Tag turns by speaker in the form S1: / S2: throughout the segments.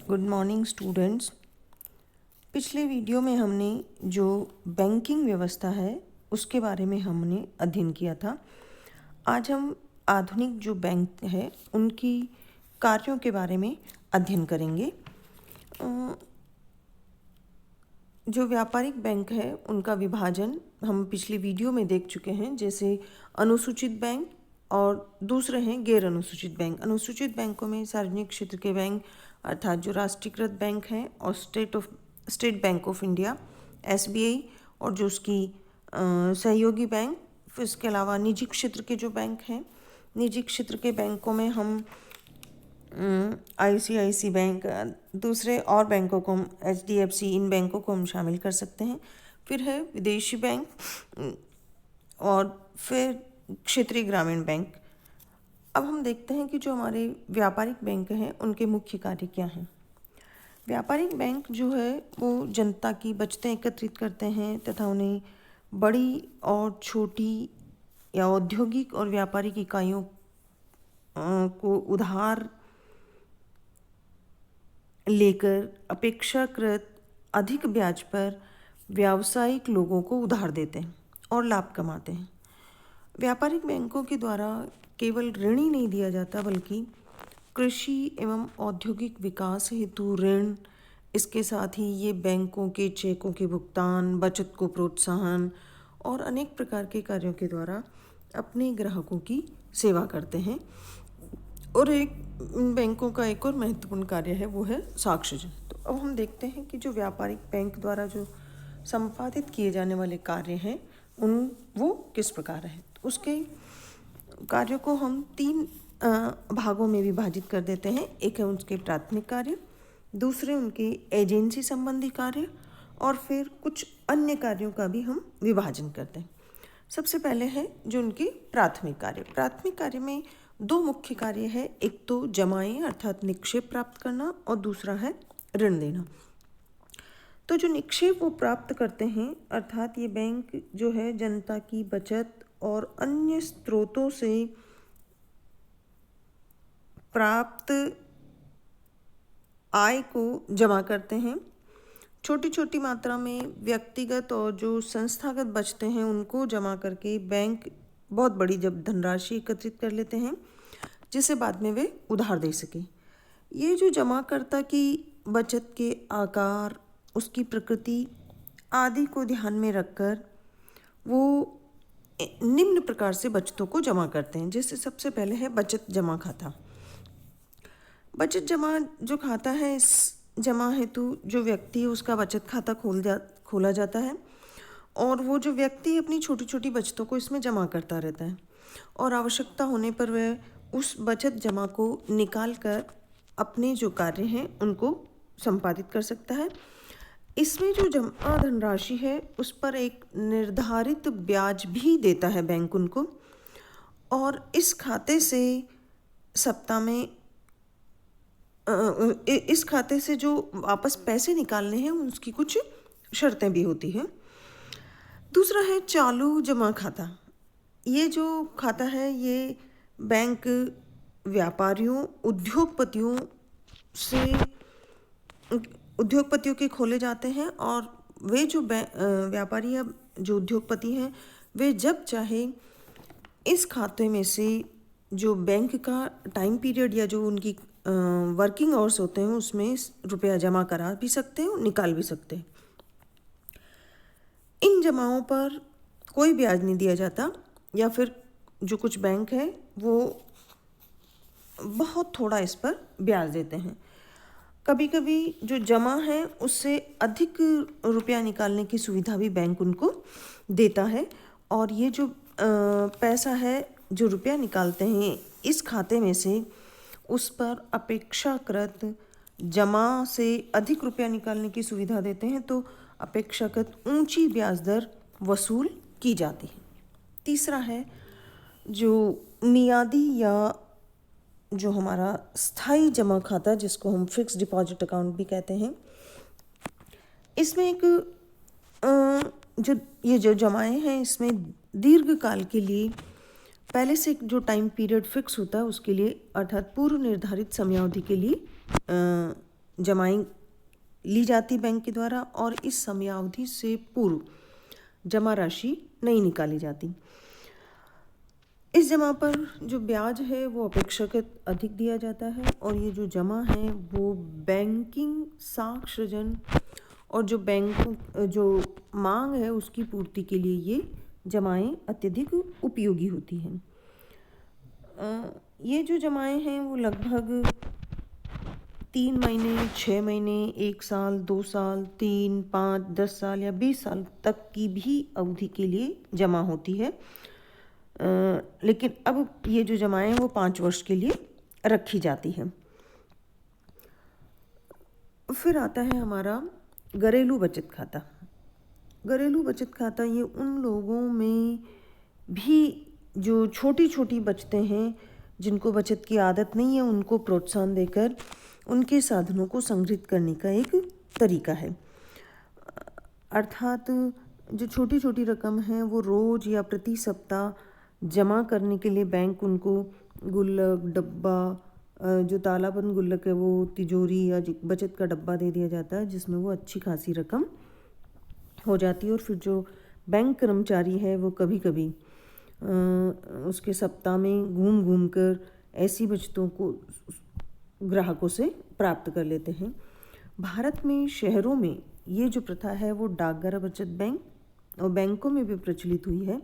S1: Good morning students. पिछले video में हमने जो बैंकिंग व्यवस्था है उसके बारे में हमने अध्ययन किया था। आज हम आधुनिक जो बैंक है उनकी कार्यों के बारे में अध्ययन करेंगे। जो व्यापारिक बैंक है उनका विभाजन हम पिछले वीडियो में देख चुके हैं, जैसे अनुसूचित बैंक और दूसरे हैं गैर अनुसूचित बैंक। अनुसूचित बैंकों में सार्वजनिक क्षेत्र के बैंक अर्थात जो राष्ट्रीयकृत बैंक हैं और state bank of India SBI और जो उसकी सहयोगी बैंक, फिर इसके अलावा निजी क्षेत्र के जो बैंक हैं, निजी क्षेत्र के बैंकों में हम ICICI बैंक, दूसरे और बैंकों को हम HDFC, इन बैंकों को हम शामिल कर सकते हैं। फिर है विदेशी बैंक और फिर क्षेत्रीय ग्रामीण बैंक। अब हम देखते हैं कि जो हमारे व्यापारिक बैंक हैं उनके मुख्य कार्य क्या हैं। व्यापारिक बैंक जो है वो जनता की बचतें एकत्रित करते हैं तथा उन्हें बड़ी और छोटी या औद्योगिक और व्यापारिक इकाइयों को उधार लेकर अपेक्षाकृत अधिक ब्याज पर व्यावसायिक लोगों को उधार देते हैं और लाभ कमाते हैं। व्यापारिक बैंकों के द्वारा केवल ऋण ही नहीं दिया जाता बल्कि कृषि एवं औद्योगिक विकास हेतु ऋण, इसके साथ ही ये बैंकों के चेकों के भुगतान, बचत को प्रोत्साहन और अनेक प्रकार के कार्यों के द्वारा अपने ग्राहकों की सेवा करते हैं। और एक बैंकों का एक और महत्वपूर्ण कार्य है वो है साक्षरजन। तो अब हम देखते हैं कि जो व्यापारिक बैंक द्वारा जो संपादित किए जाने वाले कार्य हैं वो किस प्रकार है। उसके कार्यों को हम 3 भागों में विभाजित कर देते हैं। एक है उनके प्राथमिक कार्य, दूसरे उनके एजेंसी संबंधी कार्य और फिर कुछ अन्य कार्यों का भी हम विभाजन करते हैं। सबसे पहले है जो उनके प्राथमिक कार्य। प्राथमिक कार्य में 2 मुख्य कार्य है, एक तो जमाएं अर्थात निक्षेप प्राप्त करना और दूसरा है ऋण देना। तो जो निक्षेप वो प्राप्त करते हैं अर्थात ये बैंक जो है जनता की बचत और अन्य स्रोतों से प्राप्त आय को जमा करते हैं। छोटी छोटी मात्रा में व्यक्तिगत और जो संस्थागत बचते हैं उनको जमा करके बैंक बहुत बड़ी जब धनराशि एकत्रित कर लेते हैं जिसे बाद में वे उधार दे सकें। ये जो जमाकर्ता की बचत के आकार, उसकी प्रकृति आदि को ध्यान में रखकर वो निम्न प्रकार से बचतों को जमा करते हैं। जैसे सबसे पहले है बचत जमा खाता। बचत जमा जो खाता है, इस जमा हेतु जो व्यक्ति है उसका बचत खाता खोला जाता है और वो जो व्यक्ति अपनी छोटी छोटी बचतों को इसमें जमा करता रहता है और आवश्यकता होने पर वह उस बचत जमा को निकाल कर अपने जो कार्य हैं उनको संपादित कर सकता है। इसमें जो जमा धनराशि है उस पर एक निर्धारित ब्याज भी देता है बैंक उनको और इस खाते से सप्ताह में इस खाते से जो वापस पैसे निकालने हैं उसकी कुछ शर्तें भी होती हैं। दूसरा है चालू जमा खाता। ये जो खाता है ये बैंक व्यापारियों, उद्योगपतियों के खोले जाते हैं और वे जो व्यापारी या जो उद्योगपति हैं वे जब चाहे इस खाते में से जो बैंक का टाइम पीरियड या जो उनकी वर्किंग आवर्स होते हैं उसमें रुपया जमा करा भी सकते हैं और निकाल भी सकते हैं। इन जमाओं पर कोई ब्याज नहीं दिया जाता या फिर जो कुछ बैंक है वो बहुत थोड़ा इस पर ब्याज देते हैं। कभी कभी जो जमा है उससे अधिक रुपया निकालने की सुविधा भी बैंक उनको देता है और ये जो पैसा है जो रुपया निकालते हैं इस खाते में से उस पर अपेक्षाकृत जमा से अधिक रुपया निकालने की सुविधा देते हैं तो अपेक्षाकृत ऊंची ब्याज दर वसूल की जाती है। तीसरा है जो मियादी या जो हमारा स्थायी जमा खाता जिसको हम फिक्स डिपॉजिट अकाउंट भी कहते हैं। इसमें एक जो जमाएं हैं इसमें दीर्घकाल के लिए पहले से जो टाइम पीरियड फिक्स होता है उसके लिए अर्थात पूर्व निर्धारित समयावधि के लिए जमाएं ली जाती बैंक के द्वारा और इस समयावधि से पूर्व जमा राशि नहीं निकाली जाती। इस जमा पर जो ब्याज है वो अपेक्षाकृत अधिक दिया जाता है और ये जो जमा है वो बैंकिंग साख सृजन और जो बैंकों जो मांग है उसकी पूर्ति के लिए ये जमाएं अत्यधिक उपयोगी होती हैं। ये जो जमाएं हैं वो लगभग 3 महीने, 6 महीने, 1 साल, 2 साल, 3, 5, 10 साल या 20 साल तक की भी अवधि के लिए जमा होती है। लेकिन अब ये जो जमाएं वो 5 वर्ष के लिए रखी जाती हैं। फिर आता है हमारा घरेलू बचत खाता। घरेलू बचत खाता ये उन लोगों में भी जो छोटी छोटी बचतें हैं, जिनको बचत की आदत नहीं है, उनको प्रोत्साहन देकर उनके साधनों को संग्रहित करने का एक तरीका है। अर्थात जो छोटी छोटी रकम है वो रोज़ या प्रति सप्ताह जमा करने के लिए बैंक उनको गुल्लक, डब्बा, जो तालाबंद गुल्लक है वो तिजोरी या बचत का डब्बा दे दिया जाता है, जिसमें वो अच्छी खासी रकम हो जाती है। और फिर जो बैंक कर्मचारी है वो कभी कभी उसके सप्ताह में घूम घूम कर ऐसी बचतों को ग्राहकों से प्राप्त कर लेते हैं। भारत में शहरों में ये जो प्रथा है वो डाकघर बचत बैंक और बैंकों में भी प्रचलित हुई है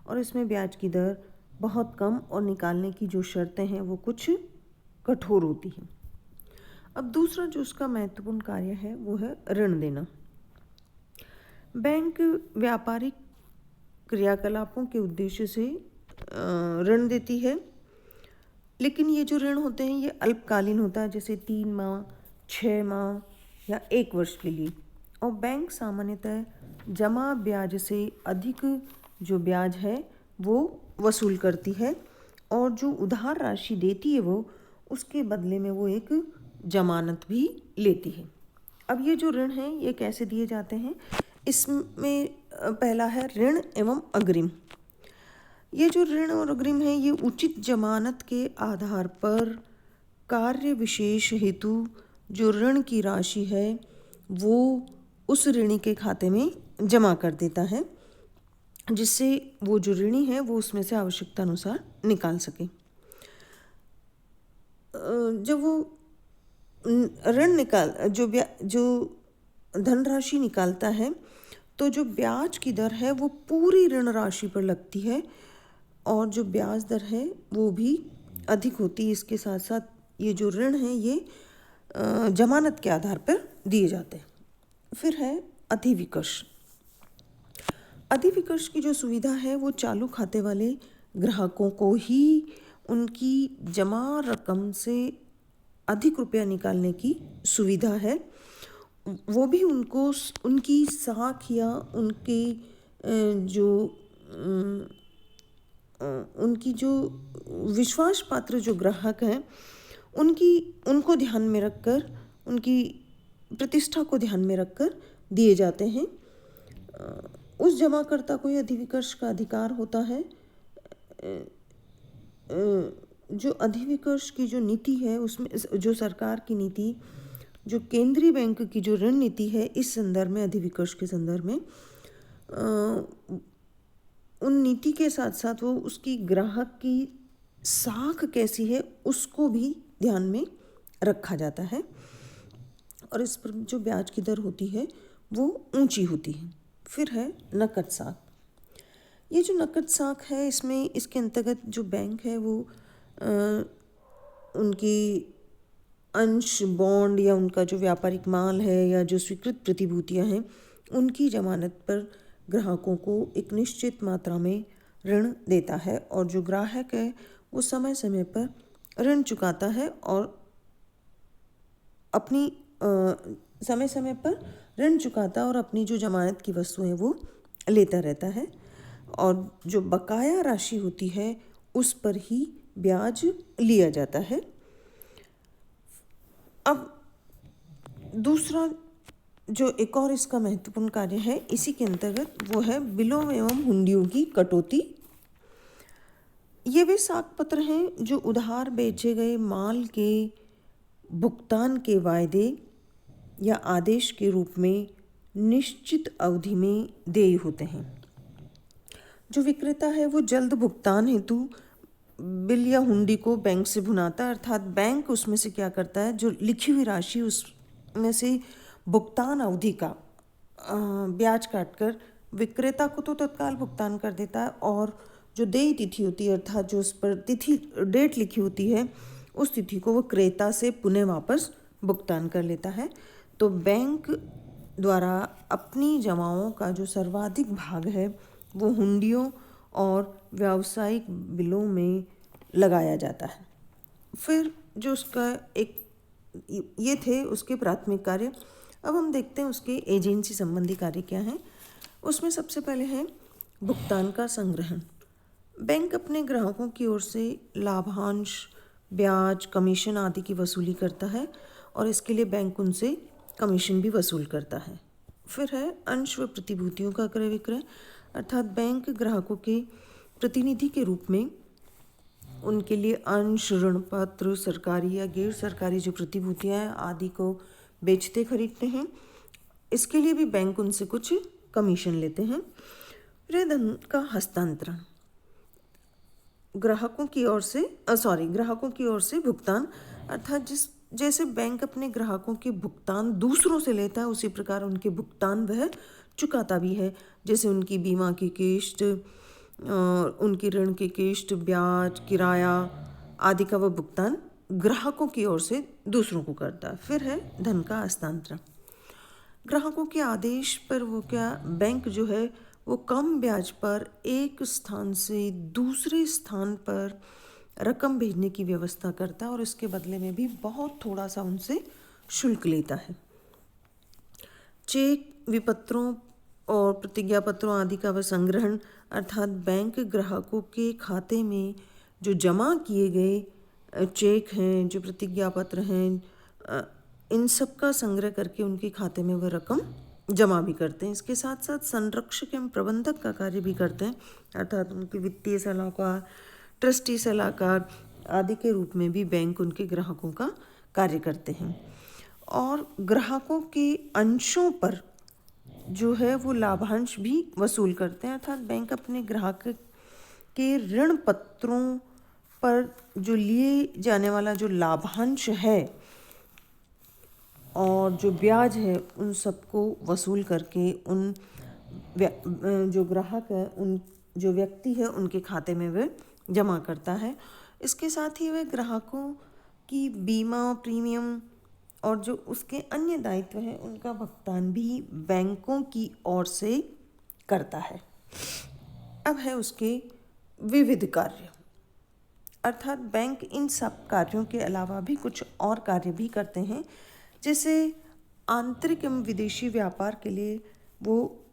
S1: और इसमें ब्याज की दर बहुत कम और निकालने की जो शर्तें हैं वो कुछ कठोर होती हैं। अब दूसरा जो उसका महत्वपूर्ण कार्य है वो है ऋण देना। बैंक व्यापारिक क्रियाकलापों के उद्देश्य से ऋण देती है, लेकिन ये जो ऋण होते हैं ये अल्पकालीन होता है, जैसे 3 माह, 6 माह या 1 वर्ष के लिए। और बैंक सामान्यतः जमा ब्याज से अधिक जो ब्याज है वो वसूल करती है और जो उधार राशि देती है वो उसके बदले में वो एक जमानत भी लेती है। अब ये जो ऋण हैं ये कैसे दिए जाते हैं? इसमें पहला है ऋण एवं अग्रिम। ये जो ऋण और अग्रिम है ये उचित जमानत के आधार पर कार्य विशेष हेतु जो ऋण की राशि है वो उस ऋणी के खाते में जमा कर देता है, जिससे वो जो ऋणी है वो उसमें से आवश्यकता अनुसार निकाल सके। जब वो ऋण जो धनराशि निकालता है तो जो ब्याज की दर है वो पूरी ऋण राशि पर लगती है और जो ब्याज दर है वो भी अधिक होती है। इसके साथ साथ ये जो ऋण है ये जमानत के आधार पर दिए जाते हैं। फिर है अधिविकर्ष। अधिविकर्ष की जो सुविधा है वो चालू खाते वाले ग्राहकों को ही उनकी जमा रकम से अधिक रुपया निकालने की सुविधा है। वो भी उनको उनकी साख या उनकी जो विश्वास पात्र जो ग्राहक हैं उनको ध्यान में रखकर, उनकी प्रतिष्ठा को ध्यान में रखकर दिए जाते हैं। उस जमाकर्ता को यह अधिविकर्ष का अधिकार होता है। जो अधिविकर्ष की जो नीति है उसमें जो सरकार की नीति, जो केंद्रीय बैंक की जो ऋण नीति है, इस संदर्भ में अधिविकर्ष के संदर्भ में उन नीति के साथ साथ वो उसकी ग्राहक की साख कैसी है उसको भी ध्यान में रखा जाता है और इस पर जो ब्याज की दर होती है वो ऊंची होती है। फिर है नकद साख। ये जो नकद साख है इसके अंतर्गत जो बैंक है वो उनकी अंश, बॉन्ड या उनका जो व्यापारिक माल है या जो स्वीकृत प्रतिभूतियां हैं उनकी जमानत पर ग्राहकों को एक निश्चित मात्रा में ऋण देता है और जो ग्राहक है वो समय समय पर ऋण चुकाता है और अपनी समय समय पर ऋण चुकाता और अपनी जो जमानत की वस्तु है वो लेता रहता है और जो बकाया राशि होती है उस पर ही ब्याज लिया जाता है। अब दूसरा जो एक और इसका महत्वपूर्ण कार्य है इसी के अंतर्गत वो है बिलों एवं हुंडियों की कटौती। ये वे साख पत्र हैं जो उधार बेचे गए माल के भुगतान के वायदे या आदेश के रूप में निश्चित अवधि में देय होते हैं। जो विक्रेता है वो जल्द भुगतान हेतु बिल या हुंडी को बैंक से भुनाता है, अर्थात बैंक उसमें से क्या करता है, जो लिखी हुई राशि उसमें से भुगतान अवधि का ब्याज काटकर विक्रेता को तो तत्काल भुगतान कर देता है, और जो देय तिथि होती है अर्थात जो उस पर तिथि डेट लिखी होती है उस तिथि को वो क्रेता से पुनः वापस भुगतान कर लेता है। तो बैंक द्वारा अपनी जमाओं का जो सर्वाधिक भाग है वो हुंडियों और व्यावसायिक बिलों में लगाया जाता है। फिर जो उसका एक ये थे उसके प्राथमिक कार्य। अब हम देखते हैं उसके एजेंसी संबंधी कार्य क्या हैं। उसमें सबसे पहले है भुगतान का संग्रहण। बैंक अपने ग्राहकों की ओर से लाभांश, ब्याज, कमीशन आदि की वसूली करता है और इसके लिए बैंक उनसे कमीशन भी वसूल करता है। फिर है अंश व प्रतिभूतियों का क्रय विक्रय, अर्थात बैंक ग्राहकों के प्रतिनिधि के रूप में उनके लिए अंश, ऋण पत्र, सरकारी या गैर सरकारी जो प्रतिभूतियाँ हैं आदि को बेचते खरीदते हैं। इसके लिए भी बैंक उनसे कुछ कमीशन लेते हैं। फिर धन का हस्तांतरण, ग्राहकों की ओर से भुगतान, अर्थात जैसे बैंक अपने ग्राहकों के भुगतान दूसरों से लेता है उसी प्रकार उनके भुगतान वह चुकाता भी है। जैसे उनकी बीमा की किस्त, उनकी ऋण की किस्त, ब्याज, किराया आदि का वह भुगतान ग्राहकों की ओर से दूसरों को करता है। फिर है धन का हस्तांतरण, ग्राहकों के आदेश पर बैंक जो है वो कम ब्याज पर एक स्थान से दूसरे स्थान पर रकम भेजने की व्यवस्था करता है और इसके बदले में भी बहुत थोड़ा सा उनसे शुल्क लेता है। चेक, विपत्रों और प्रतिज्ञा पत्रों आदि का वह संग्रहण, अर्थात बैंक ग्राहकों के खाते में जो जमा किए गए चेक हैं, जो प्रतिज्ञा पत्र हैं, इन सब का संग्रह करके उनके खाते में वह रकम जमा भी करते हैं। इसके साथ साथ संरक्षक एवं प्रबंधक का कार्य भी करते हैं, अर्थात उनके वित्तीय सलाहकार, ट्रस्टी सलाहकार आदि के रूप में भी बैंक उनके ग्राहकों का कार्य करते हैं। और ग्राहकों के अंशों पर जो है वो लाभांश भी वसूल करते हैं, अर्थात बैंक अपने ग्राहक के ऋण पत्रों पर जो लिए जाने वाला जो लाभांश है और जो ब्याज है उन सबको वसूल करके उन जो ग्राहक है, उन जो व्यक्ति है उनके खाते में वह जमा करता है। इसके साथ ही वह ग्राहकों की बीमा प्रीमियम और जो उसके अन्य दायित्व हैं उनका भुगतान भी बैंकों की ओर से करता है। अब है उसके विविध कार्य, अर्थात बैंक इन सब कार्यों के अलावा भी कुछ और कार्य भी करते हैं। जैसे आंतरिक एवं विदेशी व्यापार के लिए वो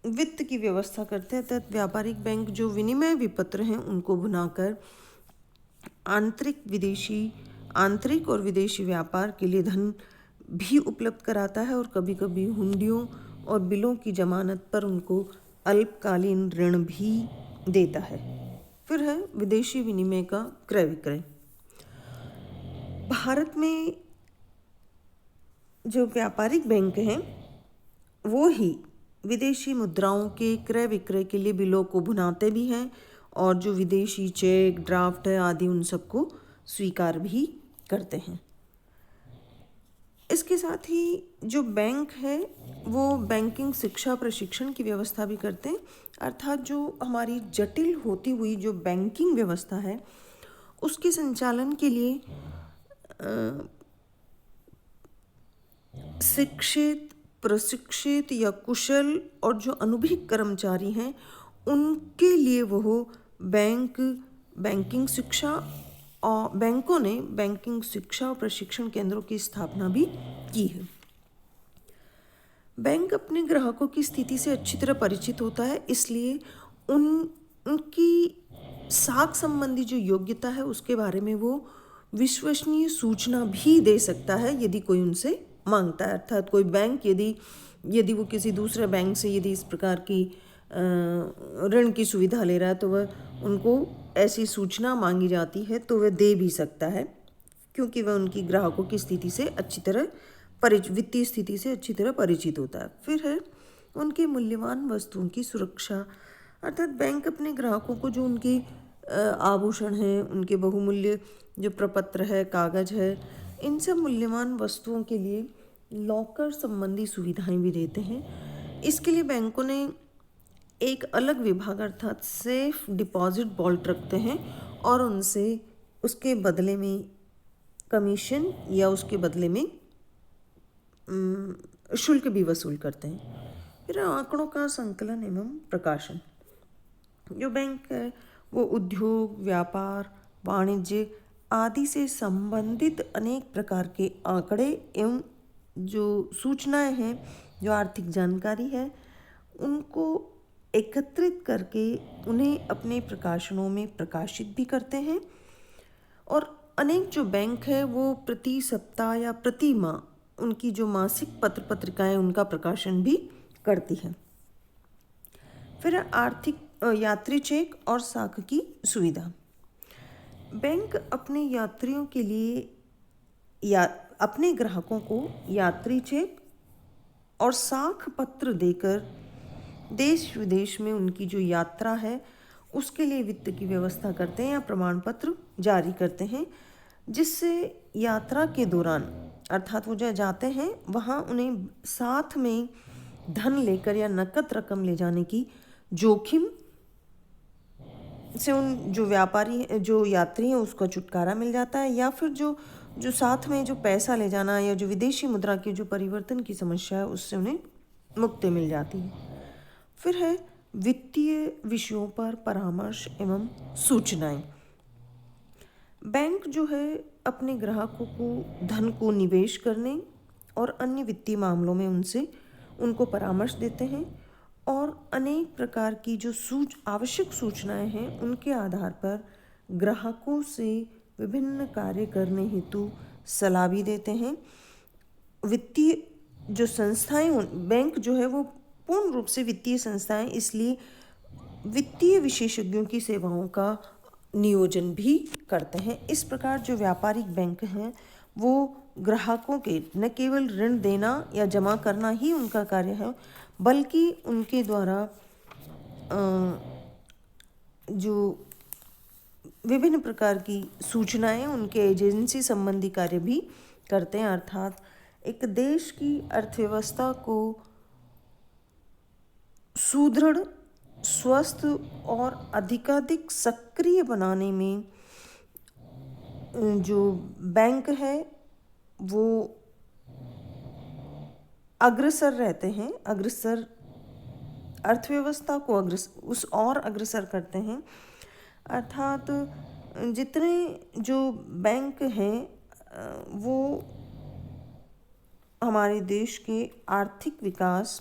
S1: वित्त की व्यवस्था करते हैं, तथा व्यापारिक बैंक जो विनिमय विपत्र हैं उनको बनाकर आंतरिक और विदेशी व्यापार के लिए धन भी उपलब्ध कराता है और कभी कभी हुंडियों और बिलों की जमानत पर उनको अल्पकालीन ऋण भी देता है। फिर है विदेशी विनिमय का क्रय विक्रय। भारत में जो व्यापारिक बैंक हैं वो ही विदेशी मुद्राओं के क्रय विक्रय के लिए बिलों को भुनाते भी हैं और जो विदेशी चेक, ड्राफ्ट है आदि उन सबको स्वीकार भी करते हैं। इसके साथ ही जो बैंक है वो बैंकिंग शिक्षा प्रशिक्षण की व्यवस्था भी करते हैं, अर्थात जो हमारी जटिल होती हुई जो बैंकिंग व्यवस्था है उसके संचालन के लिए शिक्षित, प्रशिक्षित या कुशल और जो अनुभवी कर्मचारी हैं उनके लिए वो बैंकों ने बैंकिंग शिक्षा और प्रशिक्षण केंद्रों की स्थापना भी की है। बैंक अपने ग्राहकों की स्थिति से अच्छी तरह परिचित होता है, इसलिए उनकी साख संबंधी जो योग्यता है उसके बारे में वो विश्वसनीय सूचना भी दे सकता है यदि कोई उनसे मांगता है। अर्थात कोई बैंक यदि वो किसी दूसरे बैंक से यदि इस प्रकार की ऋण की सुविधा ले रहा है तो वह उनको ऐसी सूचना मांगी जाती है तो वह दे भी सकता है क्योंकि वह उनकी ग्राहकों की स्थिति से अच्छी तरह वित्तीय स्थिति से अच्छी तरह परिचित होता है। फिर है उनके मूल्यवान वस्तुओं की सुरक्षा, अर्थात बैंक अपने ग्राहकों को जो उनकी आभूषण है, उनके बहुमूल्य जो प्रपत्र है, कागज है, इन सब मूल्यवान वस्तुओं के लिए लॉकर संबंधी सुविधाएं भी देते हैं। इसके लिए बैंकों ने एक अलग विभाग अर्थात सेफ डिपॉजिट वॉल्ट रखते हैं और उनसे उसके बदले में कमीशन या उसके बदले में शुल्क भी वसूल करते हैं। फिर आंकड़ों का संकलन एवं प्रकाशन। जो बैंक है वो उद्योग, व्यापार, वाणिज्य आदि से संबंधित अनेक प्रकार के आंकड़े एवं जो सूचनाएं हैं, जो आर्थिक जानकारी है, उनको एकत्रित करके उन्हें अपने प्रकाशनों में प्रकाशित भी करते हैं। और अनेक जो बैंक है वो प्रति सप्ताह या प्रति माह उनकी जो मासिक पत्र पत्रिकाएं उनका प्रकाशन भी करती है। फिर आर्थिक यात्री चेक और साख की सुविधा। बैंक अपने यात्रियों के लिए अपने ग्राहकों को यात्री चेक और साख पत्र देकर देश विदेश में उनकी जो यात्रा है उसके लिए वित्त की व्यवस्था करते हैं या प्रमाण पत्र जारी करते हैं, जिससे यात्रा के दौरान अर्थात वो जहाँ जाते हैं वहाँ उन्हें साथ में धन लेकर या नकद रकम ले जाने की जोखिम से उन जो व्यापारी जो यात्री हैं उसका छुटकारा मिल जाता है, या फिर जो साथ में जो पैसा ले जाना या जो विदेशी मुद्रा के जो परिवर्तन की समस्या है उससे उन्हें मुक्ति मिल जाती है। फिर है वित्तीय विषयों पर परामर्श एवं सूचनाएं। बैंक जो है अपने ग्राहकों को धन को निवेश करने और अन्य वित्तीय मामलों में उनको परामर्श देते हैं और अनेक प्रकार की जो आवश्यक सूचनाएं हैं उनके आधार पर ग्राहकों से विभिन्न कार्य करने हेतु सलाह भी देते हैं। वित्तीय जो संस्थाएं, बैंक जो है वो पूर्ण रूप से वित्तीय संस्थाएं, इसलिए वित्तीय विशेषज्ञों की सेवाओं का नियोजन भी करते हैं। इस प्रकार जो व्यापारिक बैंक हैं वो ग्राहकों के न केवल ऋण देना या जमा करना ही उनका कार्य है, बल्कि उनके द्वारा जो विभिन्न प्रकार की सूचनाएं उनके एजेंसी संबंधी कार्य भी करते हैं। अर्थात एक देश की अर्थव्यवस्था को सुदृढ़, स्वस्थ और अधिकाधिक सक्रिय बनाने में जो बैंक है वो अग्रसर रहते हैं, अर्थव्यवस्था को अग्रसर करते हैं। अर्थात जितने जो बैंक हैं वो हमारे देश के आर्थिक विकास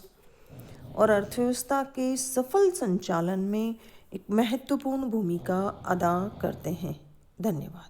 S1: और अर्थव्यवस्था के सफल संचालन में एक महत्वपूर्ण भूमिका अदा करते हैं। धन्यवाद।